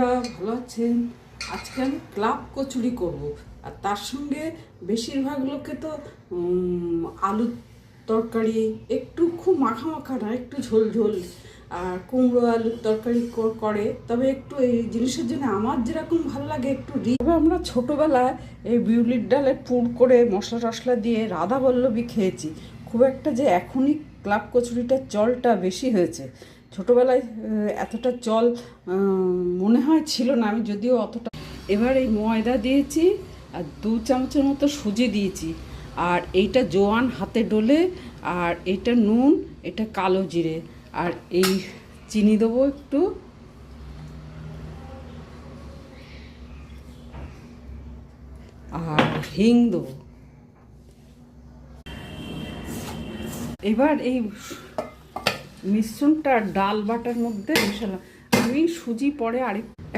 বন্ধুরা ভালো আছেন। আজকে আমি ক্লাব কচুরি করব, আর তার সঙ্গে বেশিরভাগ লোকে তো আলুর তরকারি একটু খুব মাখা মাখা না, একটু ঝোল ঝোল আর কুমড়ো আলুর তরকারি করে। তবে একটু এই জিনিসের জন্য আমার যেরকম ভালো লাগে একটু তবে আমরা ছোটোবেলায় এই বিউলির ডালের পুর করে মশলা টশলা দিয়ে রাধাবল্লভী খেয়েছি। খুব একটা যে এখনই ক্লাব কচুরিটার চলটা বেশি হয়েছে, ছোটোবেলায় এতটা চল মনে হয় ছিল না, আমি যদিও অতটা। এবার এই ময়দা দিয়েছি আর 2 চামচের মতো সুজি দিয়েছি, আর এইটা জোয়ান হাতে ডলে, আর এইটা নুন, এটা কালো জিরে, আর এই চিনি দেবো একটু, আর হিং দেবো। এবার এই মিশ্রণটা ডাল বাটার মধ্যে মেশালাম। আমি সুজি পরে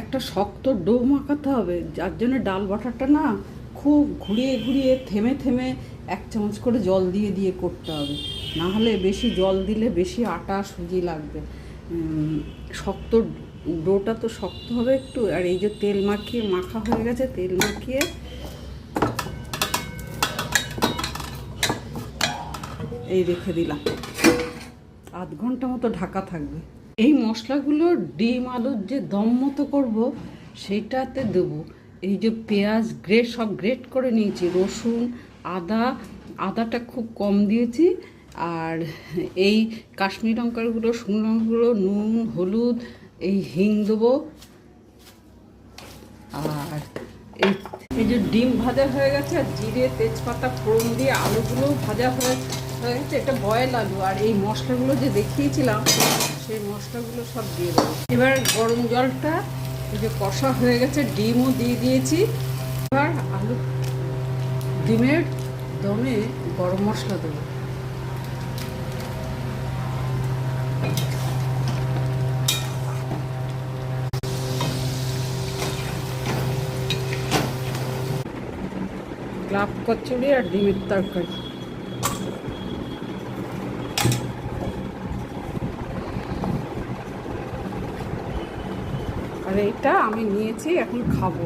একটা শক্ত ডো মাখাতে হবে, যার জন্য ডাল বাটারটা না খুব ঘুরিয়ে ঘুরিয়ে থেমে থেমে 1 চামচ করে জল দিয়ে দিয়ে করতে হবে, না হলে বেশি জল দিলে বেশি আটা সুজি লাগবে। শক্ত ডোটা তো শক্ত হবে একটু। আর এই যে তেল মাখিয়ে মাখা হয়ে গেছে, তেল মাখিয়ে এই রেখে দিলাম, 0.5 ঘন্টা মতো ঢাকা থাকবে। এই মশলাগুলো ডিম আলুর যে দম মতো করবো সেইটাতে দেবো। এই যে পেঁয়াজ সব গ্রেট করে নিয়েছি, রসুন, আদাটা খুব কম দিয়েছি, আর এই কাশ্মীরি লঙ্কার গুঁড়ো, শুকনো লঙ্কার গুঁড়ো, নুন, হলুদ, এই হিং দেবো। আর এই যে ডিম ভাজা হয়ে গেছে, আর জিরে তেজপাতা ফোড়ন দিয়ে আলুগুলো ভাজা হয়ে গেছে, এটা বয়েল আলু। আর এই মশলাগুলো যে দেখিয়েছিলাম সেই মশলাগুলো সব দিয়ে দেবো। এবার গরম জলটা এই যে কষা হয়ে গেছে, ডিমও দিয়ে দিয়েছি। এবার ডিমের দমে গরম মশলা দেবো। ক্লাব কচুরি আর ডিমের তরকারি। আর এইটা আমি নিয়েছি, এখন খাবো।